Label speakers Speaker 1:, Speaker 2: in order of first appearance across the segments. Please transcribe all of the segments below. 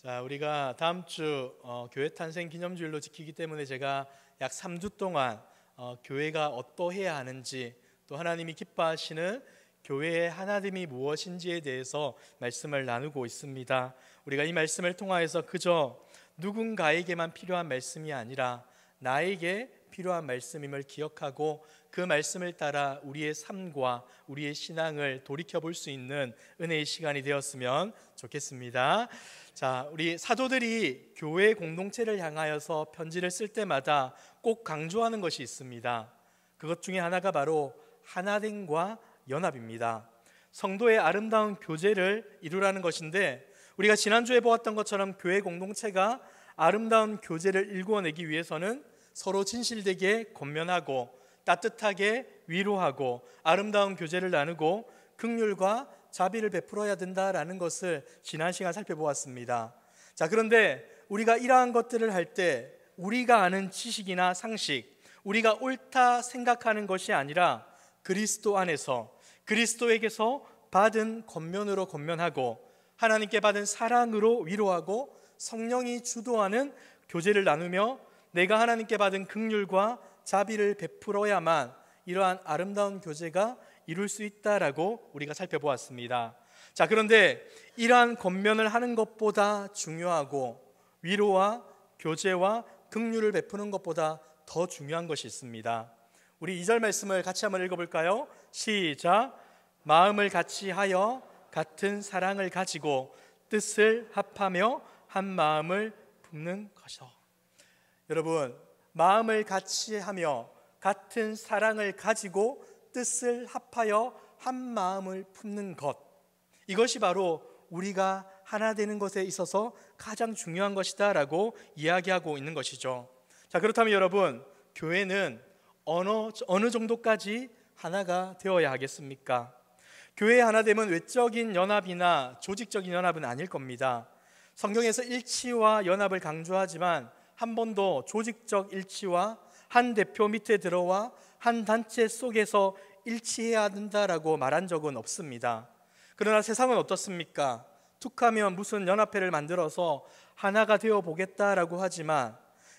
Speaker 1: 자, 우리가 다음 주 교회 탄생 기념주일로 지키기 때문에 제가 약 3주 동안 교회가 어떠해야 하는지, 또 하나님이 기뻐하시는 교회의 하나됨이 무엇인지에 대해서 말씀을 나누고 있습니다. 우리가 이 말씀을 통하여서 그저 누군가에게만 필요한 말씀이 아니라 나에게 필요한 말씀임을 기억하고 그 말씀을 따라 우리의 삶과 우리의 신앙을 돌이켜볼 수 있는 은혜의 시간이 되었으면 좋겠습니다. 자, 우리 사도들이 교회 공동체를 향하여서 편지를 쓸 때마다 꼭 강조하는 것이 있습니다. 그것 중에 하나가 바로 하나됨과 연합입니다. 성도의 아름다운 교제를 이루라는 것인데, 우리가 지난주에 보았던 것처럼 교회 공동체가 아름다운 교제를 일궈내기 위해서는 서로 진실되게 권면하고 따뜻하게 위로하고 아름다운 교제를 나누고 긍휼과 자비를 베풀어야 된다라는 것을 지난 시간 살펴보았습니다. 자, 그런데 우리가 이러한 것들을 할 때 우리가 아는 지식이나 상식, 우리가 옳다 생각하는 것이 아니라 그리스도 안에서 그리스도에게서 받은 권면으로 권면하고 하나님께 받은 사랑으로 위로하고 성령이 주도하는 교제를 나누며 내가 하나님께 받은 긍휼과 자비를 베풀어야만 이러한 아름다운 교제가 이룰 수 있다라고 우리가 살펴보았습니다. 자, 그런데 이러한 권면을 하는 것보다 중요하고 위로와 교제와 긍휼을 베푸는 것보다 더 중요한 것이 있습니다. 우리 2절 말씀을 같이 한번 읽어볼까요? 시작. 마음을 같이 하여 같은 사랑을 가지고 뜻을 합하며 한 마음을 품는 것이요. 여러분, 마음을 같이 하며 같은 사랑을 가지고 뜻을 합하여 한 마음을 품는 것, 이것이 바로 우리가 하나 되는 것에 있어서 가장 중요한 것이다 라고 이야기하고 있는 것이죠. 자, 그렇다면 여러분, 교회는 어느 정도까지 하나가 되어야 하겠습니까? 교회의 하나됨은 외적인 연합이나 조직적인 연합은 아닐 겁니다. 성경에서 일치와 연합을 강조하지만 한 번도 조직적 일치와 한 대표 밑에 들어와 한 단체 속에서 일치해야 된다라고 말한 적은 없습니다. 그러나 세상은 어떻습니까? 툭하면 무슨 연합회를 만들어서 하나가 되어 보겠다라고 하지만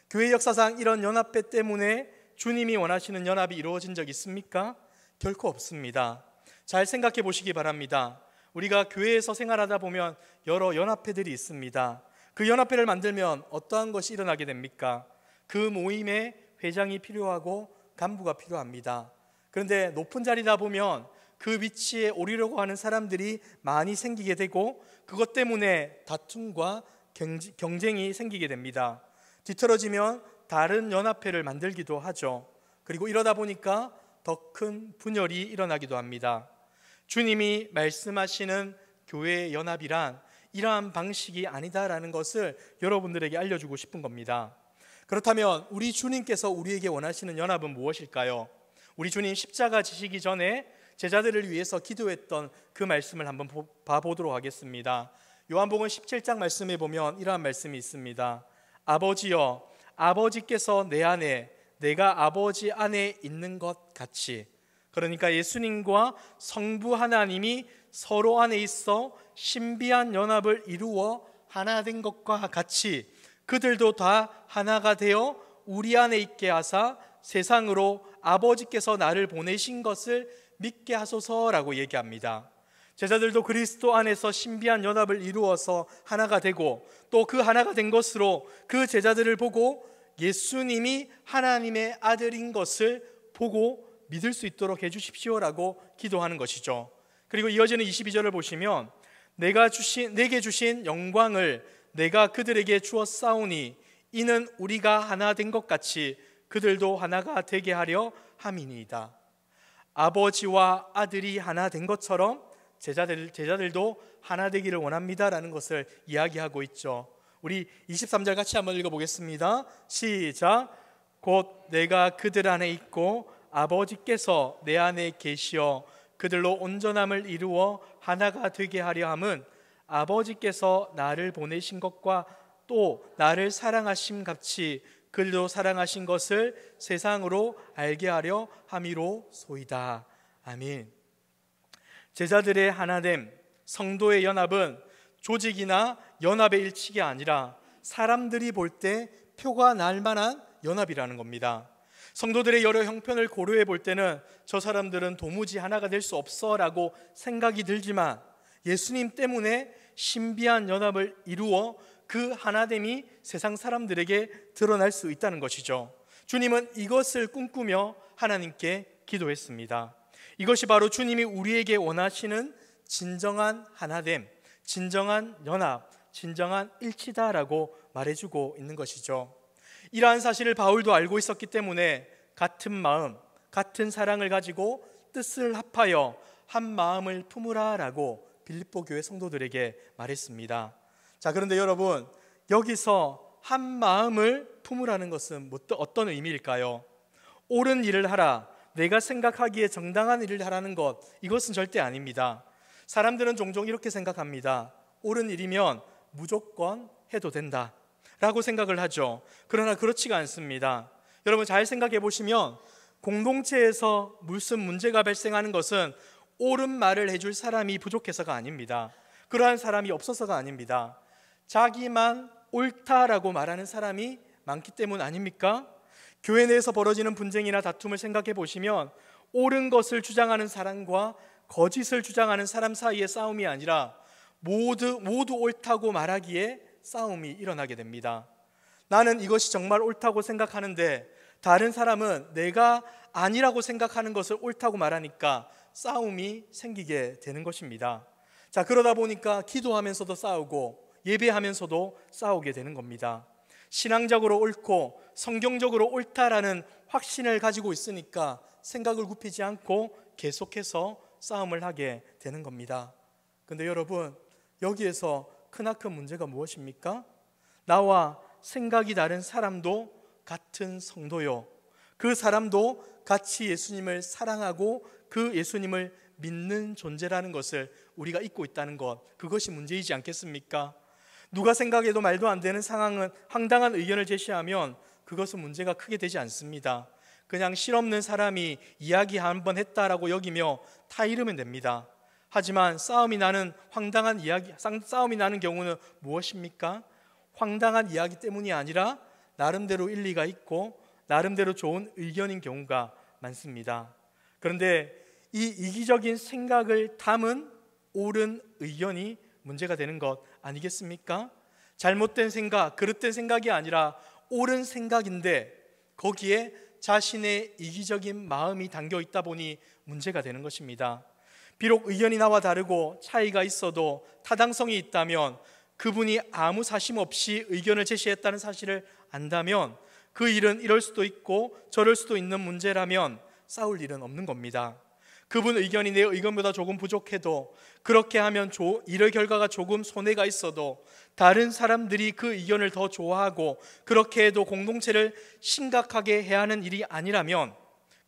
Speaker 1: 교회 역사상 이런 연합회 때문에 주님이 원하시는 연합이 이루어진 적 있습니까? 결코 없습니다. 잘 생각해 보시기 바랍니다. 우리가 교회에서 생활하다 보면 여러 연합회들이 있습니다. 그 연합회를 만들면 어떠한 것이 일어나게 됩니까? 그 모임에 회장이 필요하고 간부가 필요합니다. 그런데 높은 자리다 보면 그 위치에 오르려고 하는 사람들이 많이 생기게 되고 그것 때문에 다툼과 경쟁이 생기게 됩니다. 뒤틀어지면 다른 연합회를 만들기도 하죠. 그리고 이러다 보니까 더 큰 분열이 일어나기도 합니다. 주님이 말씀하시는 교회의 연합이란 이러한 방식이 아니다라는 것을 여러분들에게 알려주고 싶은 겁니다. 그렇다면 우리 주님께서 우리에게 원하시는 연합은 무엇일까요? 우리 주님 십자가 지시기 전에 제자들을 위해서 기도했던 그 말씀을 한번 봐보도록 하겠습니다. 요한복음 17장 말씀에 보면 이러한 말씀이 있습니다. 아버지여, 아버지께서 내 안에 내가 아버지 안에 있는 것 같이, 그러니까 예수님과 성부 하나님이 서로 안에 있어 신비한 연합을 이루어 하나 된 것과 같이 그들도 다 하나가 되어 우리 안에 있게 하사 세상으로 아버지께서 나를 보내신 것을 믿게 하소서라고 얘기합니다. 제자들도 그리스도 안에서 신비한 연합을 이루어서 하나가 되고 또 그 하나가 된 것으로 그 제자들을 보고 예수님이 하나님의 아들인 것을 보고 믿을 수 있도록 해주십시오라고 기도하는 것이죠. 그리고 이어지는 22절을 보시면 내게 주신 영광을 내가 그들에게 주었사오니 이는 우리가 하나 된 것 같이 그들도 하나가 되게 하려 함이니이다. 아버지와 아들이 하나 된 것처럼 제자들도 하나 되기를 원합니다라는 것을 이야기하고 있죠. 우리 23절 같이 한번 읽어보겠습니다. 시작. 곧 내가 그들 안에 있고 아버지께서 내 안에 계시어 그들로 온전함을 이루어 하나가 되게 하려 함은 아버지께서 나를 보내신 것과 또 나를 사랑하심 같이 그들도 사랑하신 것을 세상으로 알게 하려 함이로소이다. 아멘. 제자들의 하나됨, 성도의 연합은 조직이나 연합의 일치가 아니라 사람들이 볼 때 표가 날 만한 연합이라는 겁니다. 성도들의 여러 형편을 고려해 볼 때는 저 사람들은 도무지 하나가 될 수 없어 라고 생각이 들지만, 예수님 때문에 신비한 연합을 이루어 그 하나됨이 세상 사람들에게 드러날 수 있다는 것이죠. 주님은 이것을 꿈꾸며 하나님께 기도했습니다. 이것이 바로 주님이 우리에게 원하시는 진정한 하나됨, 진정한 연합, 진정한 일치다라고 말해주고 있는 것이죠. 이러한 사실을 바울도 알고 있었기 때문에 같은 마음, 같은 사랑을 가지고 뜻을 합하여 한 마음을 품으라 라고 빌립보 교회 성도들에게 말했습니다. 자, 그런데 여러분, 여기서 한 마음을 품으라는 것은 어떤 의미일까요? 옳은 일을 하라, 내가 생각하기에 정당한 일을 하라는 것, 이것은 절대 아닙니다. 사람들은 종종 이렇게 생각합니다. 옳은 일이면 무조건 해도 된다 라고 생각을 하죠. 그러나 그렇지가 않습니다. 여러분, 잘 생각해 보시면 공동체에서 무슨 문제가 발생하는 것은 옳은 말을 해줄 사람이 부족해서가 아닙니다. 그러한 사람이 없어서가 아닙니다. 자기만 옳다라고 말하는 사람이 많기 때문 아닙니까? 교회 내에서 벌어지는 분쟁이나 다툼을 생각해 보시면 옳은 것을 주장하는 사람과 거짓을 주장하는 사람 사이의 싸움이 아니라 모두 옳다고 말하기에 싸움이 일어나게 됩니다. 나는 이것이 정말 옳다고 생각하는데 다른 사람은 내가 아니라고 생각하는 것을 옳다고 말하니까 싸움이 생기게 되는 것입니다. 자, 그러다 보니까 기도하면서도 싸우고 예배하면서도 싸우게 되는 겁니다. 신앙적으로 옳고 성경적으로 옳다라는 확신을 가지고 있으니까 생각을 굽히지 않고 계속해서 싸움을 하게 되는 겁니다. 그런데 여러분, 여기에서 크나큰 문제가 무엇입니까? 나와 생각이 다른 사람도 같은 성도요, 그 사람도 같이 예수님을 사랑하고 그 예수님을 믿는 존재라는 것을 우리가 잊고 있다는 것, 그것이 문제이지 않겠습니까? 누가 생각해도 말도 안 되는 상황은 황당한 의견을 제시하면 그것은 문제가 크게 되지 않습니다. 그냥 실없는 사람이 이야기 한번 했다라고 여기며 타 잃으면 됩니다. 하지만 싸움이 나는 경우는 무엇입니까? 황당한 이야기 때문이 아니라 나름대로 일리가 있고 나름대로 좋은 의견인 경우가 많습니다. 그런데 이 이기적인 생각을 담은 옳은 의견이 문제가 되는 것 아니겠습니까? 잘못된 생각, 그릇된 생각이 아니라 옳은 생각인데 거기에 자신의 이기적인 마음이 담겨 있다 보니 문제가 되는 것입니다. 비록 의견이 나와 다르고 차이가 있어도 타당성이 있다면, 그분이 아무 사심 없이 의견을 제시했다는 사실을 안다면 그 일은 이럴 수도 있고 저럴 수도 있는 문제라면 싸울 일은 없는 겁니다. 그분 의견이 내 의견보다 조금 부족해도, 그렇게 하면 일의 결과가 조금 손해가 있어도, 다른 사람들이 그 의견을 더 좋아하고 그렇게 해도 공동체를 심각하게 해야 하는 일이 아니라면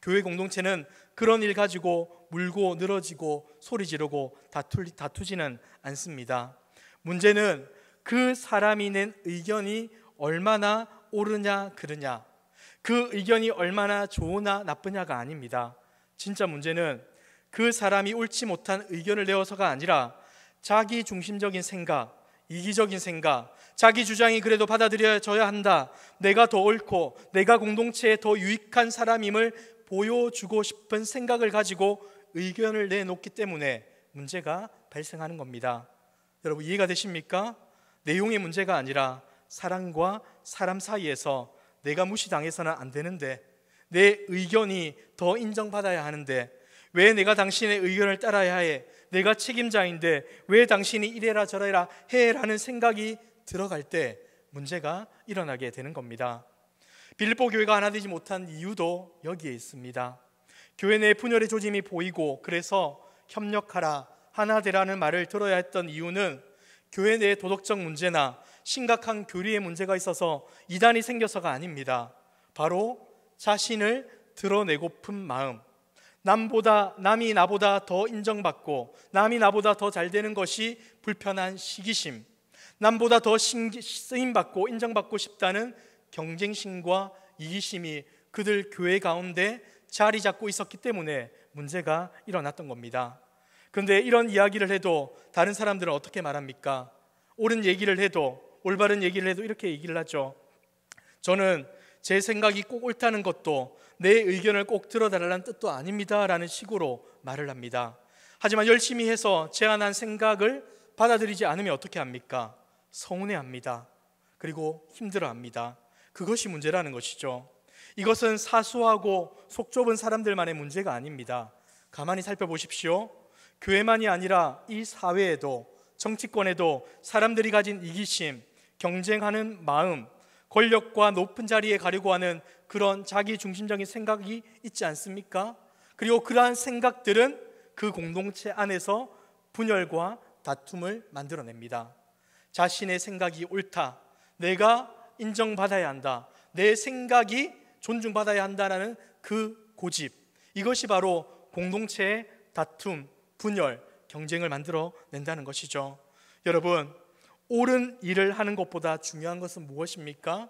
Speaker 1: 교회 공동체는 그런 일 가지고 물고 늘어지고 소리 지르고 다투지는 않습니다. 문제는 그 사람이 낸 의견이 얼마나 옳으냐 그르냐, 그 의견이 얼마나 좋으나 나쁘냐가 아닙니다. 진짜 문제는 그 사람이 옳지 못한 의견을 내어서가 아니라 자기 중심적인 생각, 이기적인 생각, 자기 주장이 그래도 받아들여져야 한다, 내가 더 옳고 내가 공동체에 더 유익한 사람임을 보여주고 싶은 생각을 가지고 의견을 내놓기 때문에 문제가 발생하는 겁니다. 여러분, 이해가 되십니까? 내용의 문제가 아니라 사람과 사람 사이에서 내가 무시당해서는 안 되는데, 내 의견이 더 인정받아야 하는데 왜 내가 당신의 의견을 따라야 해? 내가 책임자인데 왜 당신이 이래라 저래라 해? 라는 생각이 들어갈 때 문제가 일어나게 되는 겁니다. 빌립보 교회가 하나 되지 못한 이유도 여기에 있습니다. 교회 내 분열의 조짐이 보이고 그래서 협력하라, 하나 되라는 말을 들어야 했던 이유는 교회 내의 도덕적 문제나 심각한 교리의 문제가 있어서 이단이 생겨서가 아닙니다. 바로 자신을 드러내고픈 마음, 남이 나보다 더 인정받고 남이 나보다 더 잘 되는 것이 불편한 시기심, 남보다 더 쓰임받고 인정받고 싶다는 경쟁심과 이기심이 그들 교회 가운데 자리 잡고 있었기 때문에 문제가 일어났던 겁니다. 그런데 이런 이야기를 해도 다른 사람들은 어떻게 말합니까? 옳은 얘기를 해도, 올바른 얘기를 해도 이렇게 얘기를 하죠. 저는 제 생각이 꼭 옳다는 것도 내 의견을 꼭 들어달라는 뜻도 아닙니다 라는 식으로 말을 합니다. 하지만 열심히 해서 제안한 생각을 받아들이지 않으면 어떻게 합니까? 서운해합니다. 그리고 힘들어합니다. 그것이 문제라는 것이죠. 이것은 사소하고 속 좁은 사람들만의 문제가 아닙니다. 가만히 살펴보십시오. 교회만이 아니라 이 사회에도, 정치권에도 사람들이 가진 이기심, 경쟁하는 마음, 권력과 높은 자리에 가려고 하는 그런 자기 중심적인 생각이 있지 않습니까? 그리고 그러한 생각들은 그 공동체 안에서 분열과 다툼을 만들어냅니다. 자신의 생각이 옳다, 내가 인정받아야 한다, 내 생각이 존중받아야 한다라는 그 고집, 이것이 바로 공동체의 다툼, 분열, 경쟁을 만들어낸다는 것이죠. 여러분, 옳은 일을 하는 것보다 중요한 것은 무엇입니까?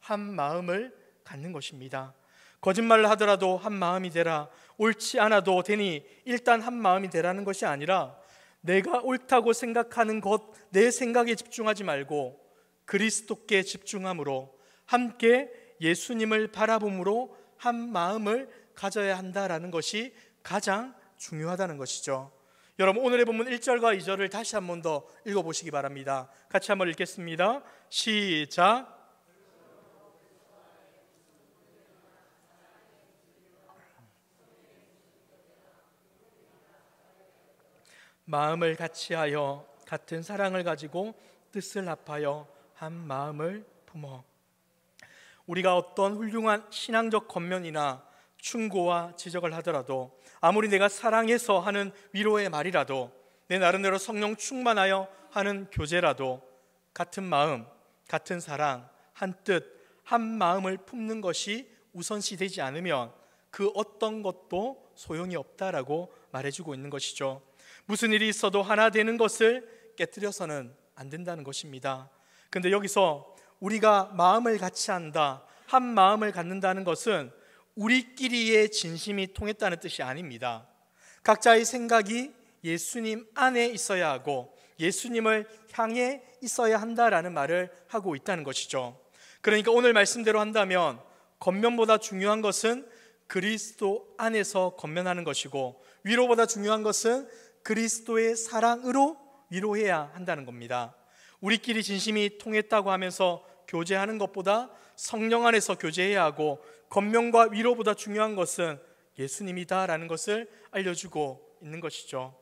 Speaker 1: 한 마음을 갖는 것입니다. 거짓말을 하더라도 한 마음이 되라, 옳지 않아도 되니 일단 한 마음이 되라는 것이 아니라 내가 옳다고 생각하는 것, 내 생각에 집중하지 말고 그리스도께 집중함으로 함께 예수님을 바라봄으로 한 마음을 가져야 한다라는 것이 가장 중요하다는 것이죠. 여러분, 오늘의 본문 1절과 2절을 다시 한 번 더 읽어보시기 바랍니다. 같이 한번 읽겠습니다. 시작. 마음을 같이하여 같은 사랑을 가지고 뜻을 합하여 한 마음을 품어. 우리가 어떤 훌륭한 신앙적 겉면이나 충고와 지적을 하더라도, 아무리 내가 사랑해서 하는 위로의 말이라도, 내 나름대로 성령 충만하여 하는 교제라도 같은 마음, 같은 사랑, 한 뜻, 한 마음을 품는 것이 우선시되지 않으면 그 어떤 것도 소용이 없다라고 말해주고 있는 것이죠. 무슨 일이 있어도 하나 되는 것을 깨뜨려서는 안 된다는 것입니다. 그런데 여기서 우리가 마음을 같이 한다, 한 마음을 갖는다는 것은 우리끼리의 진심이 통했다는 뜻이 아닙니다. 각자의 생각이 예수님 안에 있어야 하고 예수님을 향해 있어야 한다라는 말을 하고 있다는 것이죠. 그러니까 오늘 말씀대로 한다면 겉면보다 중요한 것은 그리스도 안에서 겉면하는 것이고, 위로보다 중요한 것은 그리스도의 사랑으로 위로해야 한다는 겁니다. 우리끼리 진심이 통했다고 하면서 교제하는 것보다 성령 안에서 교제해야 하고, 겉면과 위로보다 중요한 것은 예수님이다라는 것을 알려주고 있는 것이죠.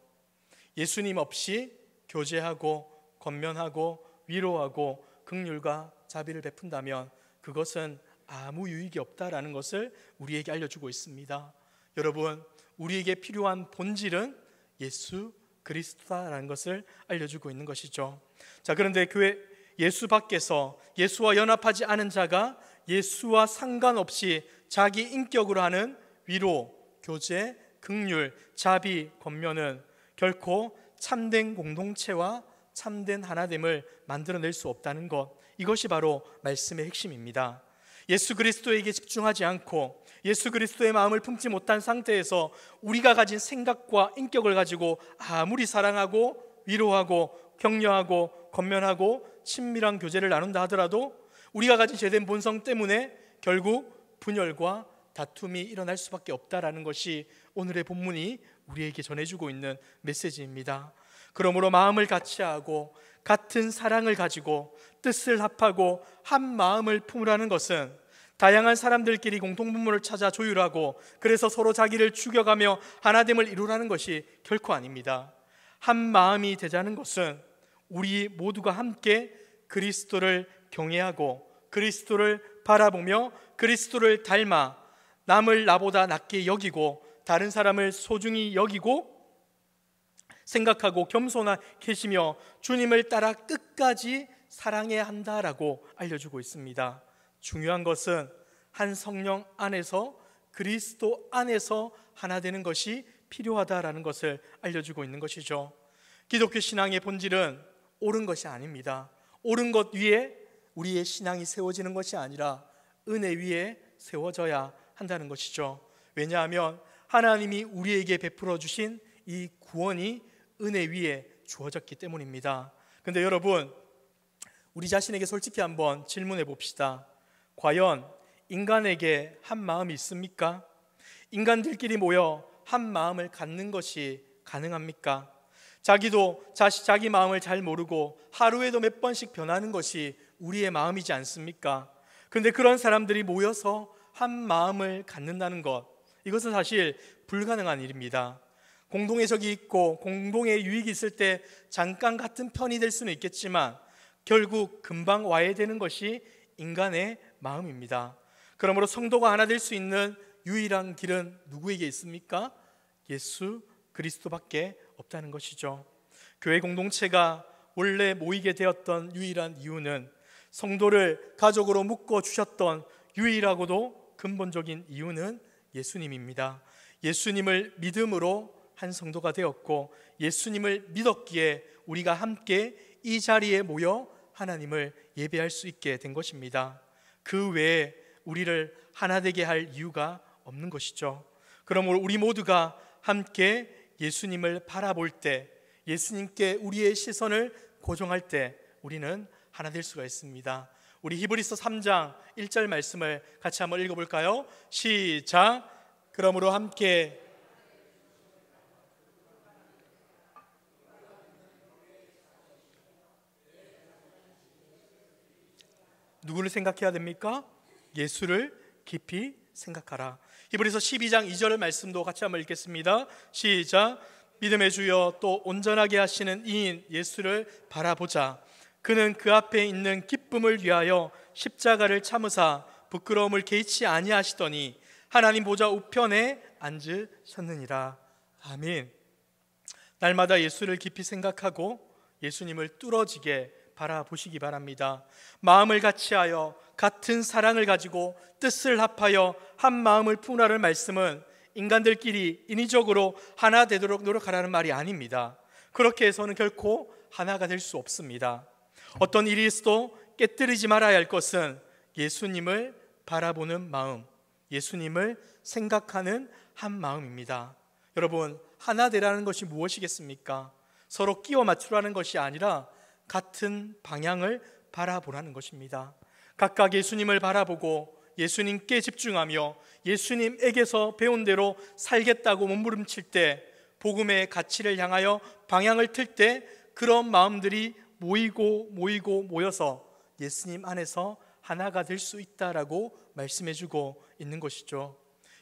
Speaker 1: 예수님 없이 교제하고 겉면하고 위로하고 긍휼과 자비를 베푼다면 그것은 아무 유익이 없다라는 것을 우리에게 알려주고 있습니다. 여러분, 우리에게 필요한 본질은 예수 그리스도다라는 것을 알려주고 있는 것이죠. 자, 그런데 교회 예수 밖에서 예수와 연합하지 않은 자가 예수와 상관없이 자기 인격으로 하는 위로, 교제, 긍휼, 자비, 겉면은 결코 참된 공동체와 참된 하나됨을 만들어낼 수 없다는 것, 이것이 바로 말씀의 핵심입니다. 예수 그리스도에게 집중하지 않고 예수 그리스도의 마음을 품지 못한 상태에서 우리가 가진 생각과 인격을 가지고 아무리 사랑하고 위로하고 격려하고 겉면하고 친밀한 교제를 나눈다 하더라도 우리가 가진 죄된 본성 때문에 결국 분열과 다툼이 일어날 수밖에 없다라는 것이 오늘의 본문이 우리에게 전해주고 있는 메시지입니다. 그러므로 마음을 같이하고 같은 사랑을 가지고 뜻을 합하고 한 마음을 품으라는 것은 다양한 사람들끼리 공통분모를 찾아 조율하고 그래서 서로 자기를 죽여가며 하나됨을 이루라는 것이 결코 아닙니다. 한 마음이 되자는 것은 우리 모두가 함께 그리스도를 경외하고 그리스도를 바라보며 그리스도를 닮아 남을 나보다 낮게 여기고 다른 사람을 소중히 여기고 생각하고 겸손하게 계시며 주님을 따라 끝까지 사랑해야 한다라고 알려주고 있습니다. 중요한 것은 한 성령 안에서 그리스도 안에서 하나 되는 것이 필요하다라는 것을 알려주고 있는 것이죠. 기독교 신앙의 본질은 옳은 것이 아닙니다. 옳은 것 위에 우리의 신앙이 세워지는 것이 아니라 은혜 위에 세워져야 한다는 것이죠. 왜냐하면 하나님이 우리에게 베풀어 주신 이 구원이 은혜 위에 주어졌기 때문입니다. 그런데 여러분, 우리 자신에게 솔직히 한번 질문해 봅시다. 과연 인간에게 한 마음이 있습니까? 인간들끼리 모여 한 마음을 갖는 것이 가능합니까? 자기도 자기 마음을 잘 모르고 하루에도 몇 번씩 변하는 것이 우리의 마음이지 않습니까? 그런데 그런 사람들이 모여서 한 마음을 갖는다는 것, 이것은 사실 불가능한 일입니다. 공동의 적이 있고 공동의 유익이 있을 때 잠깐 같은 편이 될 수는 있겠지만 결국 금방 와해되는 것이 인간의 마음입니다. 그러므로 성도가 하나 될 수 있는 유일한 길은 누구에게 있습니까? 예수 그리스도밖에 없다는 것이죠. 교회 공동체가 원래 모이게 되었던 유일한 이유는 성도를 가족으로 묶어 주셨던 유일하고도 근본적인 이유는 예수님입니다. 예수님을 믿음으로 한 성도가 되었고 예수님을 믿었기에 우리가 함께 이 자리에 모여 하나님을 예배할 수 있게 된 것입니다. 그 외에 우리를 하나 되게 할 이유가 없는 것이죠. 그러므로 우리 모두가 함께 예수님을 바라볼 때, 예수님께 우리의 시선을 고정할 때 우리는 하나 될 수가 있습니다. 우리 히브리서 3장 1절 말씀을 같이 한번 읽어볼까요? 시작. 그러므로 함께 누구를 생각해야 됩니까? 예수를 깊이 생각하라. 히브리서 12장 2절 말씀도 같이 한번 읽겠습니다. 시작. 믿음의 주여 또 온전하게 하시는 이인 예수를 바라보자. 그는 그 앞에 있는 기쁨을 위하여 십자가를 참으사 부끄러움을 개의치 아니하시더니 하나님 보좌 우편에 앉으셨느니라. 아멘. 날마다 예수를 깊이 생각하고 예수님을 뚫어지게 바라보시기 바랍니다. 마음을 같이하여 같은 사랑을 가지고 뜻을 합하여 한 마음을 품으라는 말씀은 인간들끼리 인위적으로 하나 되도록 노력하라는 말이 아닙니다. 그렇게 해서는 결코 하나가 될 수 없습니다. 어떤 일이 있어도 깨뜨리지 말아야 할 것은 예수님을 바라보는 마음, 예수님을 생각하는 한 마음입니다. 여러분, 하나 되라는 것이 무엇이겠습니까? 서로 끼워 맞추라는 것이 아니라 같은 방향을 바라보라는 것입니다. 각각 예수님을 바라보고 예수님께 집중하며 예수님에게서 배운 대로 살겠다고 몸부림칠 때, 복음의 가치를 향하여 방향을 틀 때 그런 마음들이 모여서 예수님 안에서 하나가 될 수 있다라고 말씀해주고 있는 것이죠.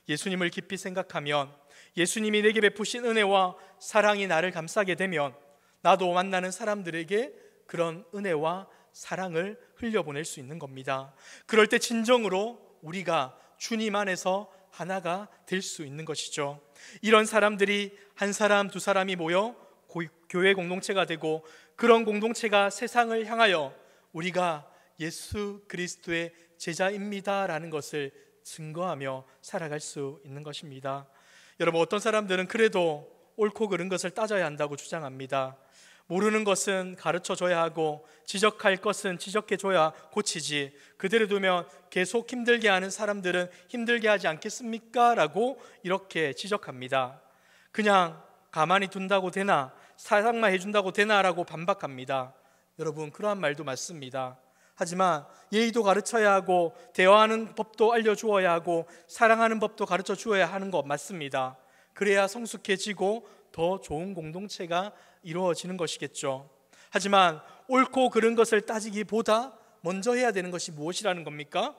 Speaker 1: 예수님을 깊이 생각하면 예수님이 내게 베푸신 은혜와 사랑이 나를 감싸게 되면 나도 만나는 사람들에게 그런 은혜와 사랑을 흘려보낼 수 있는 겁니다. 그럴 때 진정으로 우리가 주님 안에서 하나가 될 수 있는 것이죠. 이런 사람들이 한 사람 두 사람이 모여 교회 공동체가 되고 그런 공동체가 세상을 향하여 우리가 예수 그리스도의 제자입니다라는 것을 증거하며 살아갈 수 있는 것입니다. 여러분, 어떤 사람들은 그래도 옳고 그른 것을 따져야 한다고 주장합니다. 모르는 것은 가르쳐줘야 하고 지적할 것은 지적해줘야 고치지, 그대로 두면 계속 힘들게 하는 사람들은 힘들게 하지 않겠습니까? 라고 이렇게 지적합니다. 그냥 가만히 둔다고 되나? 사상만 해준다고 되나? 라고 반박합니다. 여러분, 그러한 말도 맞습니다. 하지만 예의도 가르쳐야 하고 대화하는 법도 알려주어야 하고 사랑하는 법도 가르쳐 주어야 하는 것 맞습니다. 그래야 성숙해지고 더 좋은 공동체가 이루어지는 것이겠죠. 하지만 옳고 그른 것을 따지기보다 먼저 해야 되는 것이 무엇이라는 겁니까?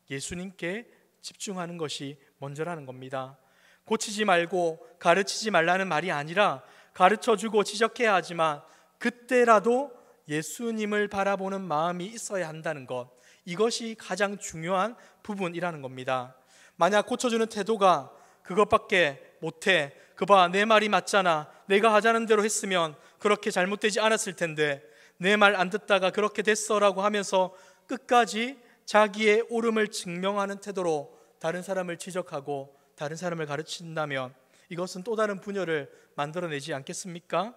Speaker 1: 예수님께 집중하는 것이 먼저라는 겁니다. 고치지 말고 가르치지 말라는 말이 아니라 가르쳐주고 지적해야 하지만 그때라도 예수님을 바라보는 마음이 있어야 한다는 것, 이것이 가장 중요한 부분이라는 겁니다. 만약 고쳐주는 태도가 그것밖에 못해, 그봐 내 말이 맞잖아, 내가 하자는 대로 했으면 그렇게 잘못되지 않았을 텐데 내 말 안 듣다가 그렇게 됐어라고 하면서 끝까지 자기의 옳음을 증명하는 태도로 다른 사람을 지적하고 다른 사람을 가르친다면 이것은 또 다른 분열을 만들어내지 않겠습니까?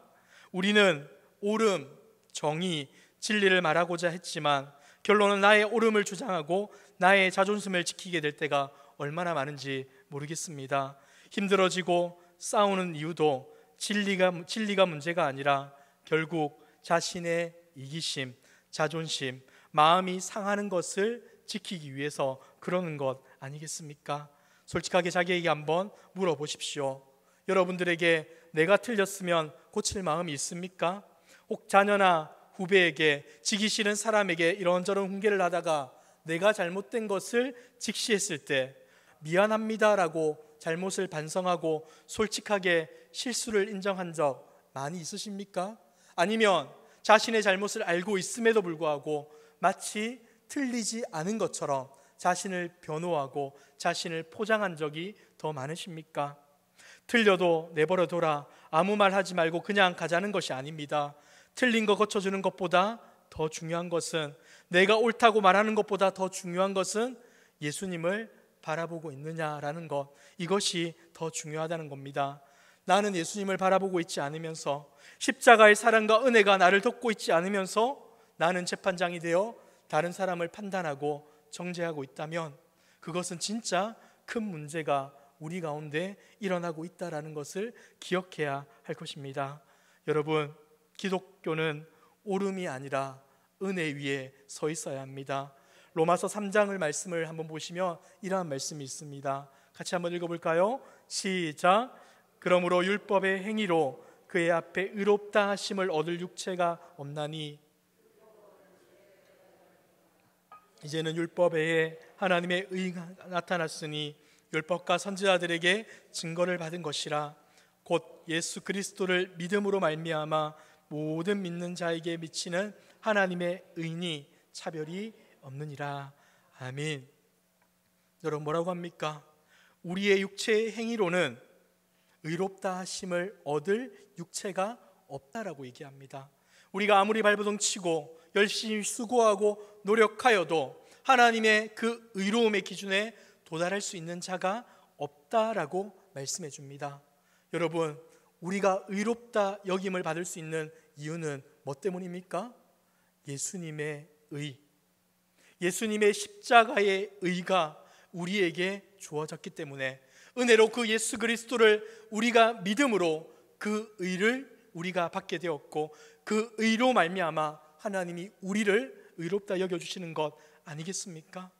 Speaker 1: 우리는 옳음, 정의, 진리를 말하고자 했지만 결론은 나의 옳음을 주장하고 나의 자존심을 지키게 될 때가 얼마나 많은지 모르겠습니다. 힘들어지고 싸우는 이유도 진리가 문제가 아니라 결국 자신의 이기심, 자존심, 마음이 상하는 것을 지키기 위해서 그러는 것 아니겠습니까? 솔직하게 자기에게 한번 물어보십시오. 여러분들에게 내가 틀렸으면 고칠 마음이 있습니까? 혹 자녀나 후배에게, 지기 싫은 사람에게 이런저런 훈계를 하다가 내가 잘못된 것을 직시했을 때 미안합니다라고 잘못을 반성하고 솔직하게 실수를 인정한 적 많이 있으십니까? 아니면 자신의 잘못을 알고 있음에도 불구하고 마치 틀리지 않은 것처럼 자신을 변호하고 자신을 포장한 적이 더 많으십니까? 틀려도 내버려둬라, 아무 말 하지 말고 그냥 가자는 것이 아닙니다. 틀린 거 고쳐주는 것보다 더 중요한 것은, 내가 옳다고 말하는 것보다 더 중요한 것은 예수님을 바라보고 있느냐라는 것, 이것이 더 중요하다는 겁니다. 나는 예수님을 바라보고 있지 않으면서, 십자가의 사랑과 은혜가 나를 덮고 있지 않으면서 나는 재판장이 되어 다른 사람을 판단하고 정죄하고 있다면 그것은 진짜 큰 문제가 우리 가운데 일어나고 있다는 것을 기억해야 할 것입니다. 여러분, 기독교는 오름이 아니라 은혜 위에 서 있어야 합니다. 로마서 3장을 말씀을 한번 보시면 이러한 말씀이 있습니다. 같이 한번 읽어볼까요? 시작. 그러므로 율법의 행위로 그의 앞에 의롭다 하심을 얻을 육체가 없나니 이제는 율법 외에 하나님의 의가 나타났으니 율법과 선지자들에게 증거를 받은 것이라. 곧 예수 그리스도를 믿음으로 말미암아 모든 믿는 자에게 미치는 하나님의 의니 차별이 없느니라. 아멘. 여러분, 뭐라고 합니까? 우리의 육체의 행위로는 의롭다 하심을 얻을 육체가 없다라고 얘기합니다. 우리가 아무리 발버둥 치고 열심히 수고하고 노력하여도 하나님의 그 의로움의 기준에 도달할 수 있는 자가 없다라고 말씀해 줍니다. 여러분, 우리가 의롭다 여김을 받을 수 있는 이유는 뭐 때문입니까? 예수님의 의, 예수님의 십자가의 의가 우리에게 주어졌기 때문에, 은혜로 그 예수 그리스도를 우리가 믿음으로 그 의를 우리가 받게 되었고, 그 의로 말미암아 하나님이 우리를 의롭다 여겨주시는 것 아니겠습니까?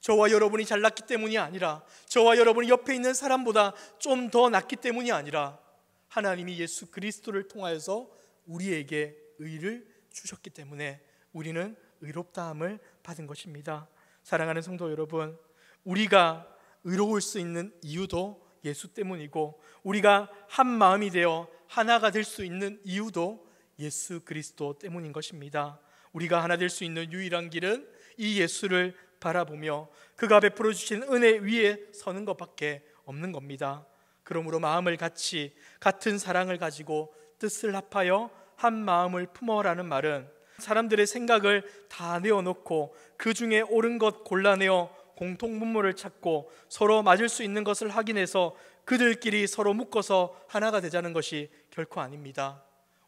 Speaker 1: 저와 여러분이 잘났기 때문이 아니라, 저와 여러분이 옆에 있는 사람보다 좀 더 낫기 때문이 아니라, 하나님이 예수 그리스도를 통하여서 우리에게 의를 주셨기 때문에 우리는 의롭다함을 받은 것입니다. 사랑하는 성도 여러분, 우리가 의로울 수 있는 이유도 예수 때문이고, 우리가 한 마음이 되어 하나가 될 수 있는 이유도 예수 그리스도 때문인 것입니다. 우리가 하나 될 수 있는 유일한 길은 이 예수를 바라보며 그가 베풀어 주신 은혜 위에 서는 것밖에 없는 겁니다. 그러므로 마음을 같은 사랑을 가지고 뜻을 합하여 한 마음을 품어라는 말은, 사람들의 생각을 다 내어놓고 그 중에 옳은 것 골라내어 공통분모를 찾고 서로 맞을 수 있는 것을 확인해서 그들끼리 서로 묶어서 하나가 되자는 것이 결코 아닙니다.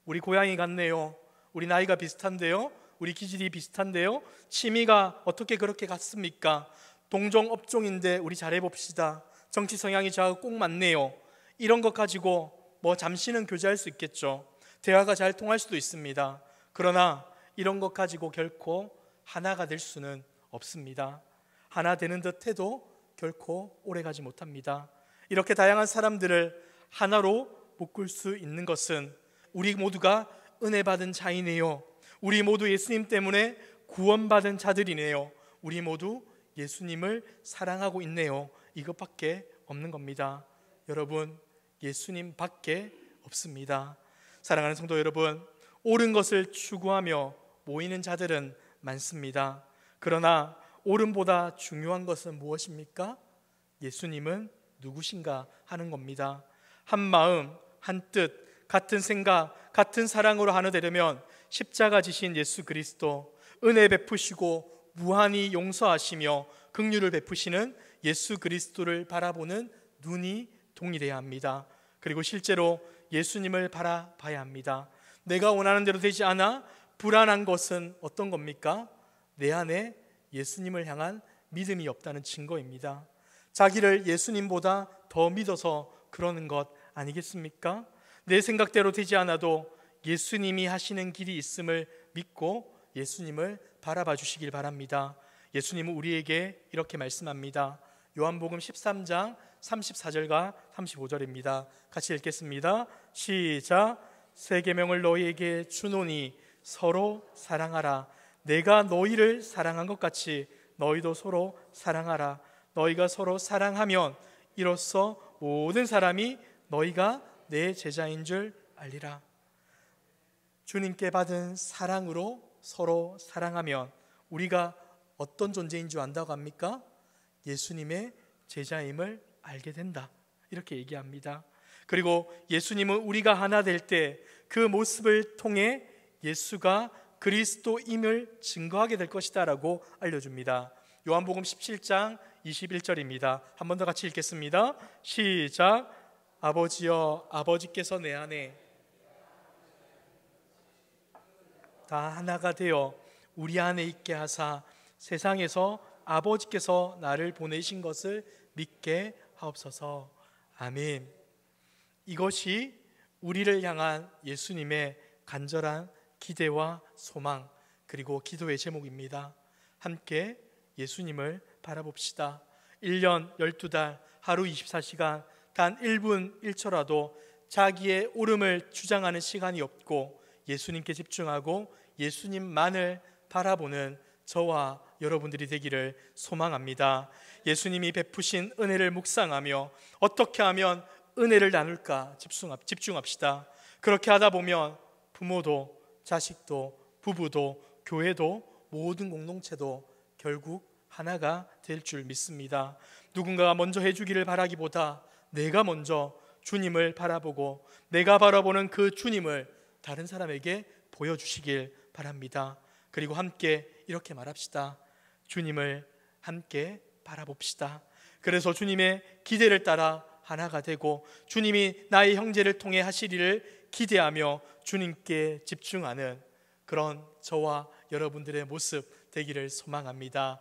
Speaker 1: 우리 고향이 같네요. 우리 나이가 비슷한데요. 우리 기질이 비슷한데요. 취미가 어떻게 그렇게 같습니까? 동종 업종인데 우리 잘해봅시다. 정치 성향이 저하고 꼭 맞네요. 이런 것 가지고 뭐 잠시는 교제할 수 있겠죠. 대화가 잘 통할 수도 있습니다. 그러나 이런 것 가지고 결코 하나가 될 수는 없습니다. 하나 되는 듯 해도 결코 오래가지 못합니다. 이렇게 다양한 사람들을 하나로 묶을 수 있는 것은 우리 모두가 은혜 받은 자이네요. 우리 모두 예수님 때문에 구원받은 자들이네요. 우리 모두 예수님을 사랑하고 있네요. 이것밖에 없는 겁니다. 여러분, 예수님 밖에 없습니다. 사랑하는 성도 여러분, 옳은 것을 추구하며 모이는 자들은 많습니다. 그러나 옳음보다 중요한 것은 무엇입니까? 예수님은 누구신가 하는 겁니다. 한 마음, 한 뜻, 같은 생각, 같은 사랑으로 하나 되려면 십자가 지신 예수 그리스도, 은혜 베푸시고 무한히 용서하시며 긍휼을 베푸시는 예수 그리스도를 바라보는 눈이 동일해야 합니다. 그리고 실제로 예수님을 바라봐야 합니다. 내가 원하는 대로 되지 않아 불안한 것은 어떤 겁니까? 내 안에 예수님을 향한 믿음이 없다는 증거입니다. 자기를 예수님보다 더 믿어서 그러는 것 아니겠습니까? 내 생각대로 되지 않아도 예수님이 하시는 길이 있음을 믿고 예수님을 바라봐 주시길 바랍니다. 예수님은 우리에게 이렇게 말씀합니다. 요한복음 13장 34절과 35절입니다. 같이 읽겠습니다. 시작. 새 계명을 너희에게 주노니 서로 사랑하라. 내가 너희를 사랑한 것 같이 너희도 서로 사랑하라. 너희가 서로 사랑하면 이로써 모든 사람이 너희가 내 제자인 줄 알리라. 주님께 받은 사랑으로 서로 사랑하면 우리가 어떤 존재인 줄 안다고 합니까? 예수님의 제자임을 알게 된다, 이렇게 얘기합니다. 그리고 예수님은 우리가 하나 될 때 그 모습을 통해 예수가 그리스도임을 증거하게 될 것이다 라고 알려줍니다. 요한복음 17장 21절입니다. 한 번 더 같이 읽겠습니다. 시작. 아버지여, 아버지께서 내 안에 다 하나가 되어 우리 안에 있게 하사 세상에서 아버지께서 나를 보내신 것을 믿게 하옵소서. 아멘. 이것이 우리를 향한 예수님의 간절한 기대와 소망, 그리고 기도의 제목입니다. 함께 예수님을 바라봅시다. 1년 12달 하루 24시간 단 1분 1초라도 자기의 옳음을 주장하는 시간이 없고 예수님께 집중하고 예수님만을 바라보는 저와 여러분들이 되기를 소망합니다. 예수님이 베푸신 은혜를 묵상하며 어떻게 하면 은혜를 나눌까 집중합시다. 그렇게 하다 보면 부모도 자식도 부부도 교회도 모든 공동체도 결국 하나가 될 줄 믿습니다. 누군가가 먼저 해주기를 바라기보다 내가 먼저 주님을 바라보고 내가 바라보는 그 주님을 다른 사람에게 보여주시길 바랍니다. 그리고 함께 이렇게 말합시다. 주님을 함께 바라봅시다. 그래서 주님의 기대를 따라 하나가 되고 주님이 나의 형제를 통해 하실 일을 기대하며 주님께 집중하는 그런 저와 여러분들의 모습 되기를 소망합니다.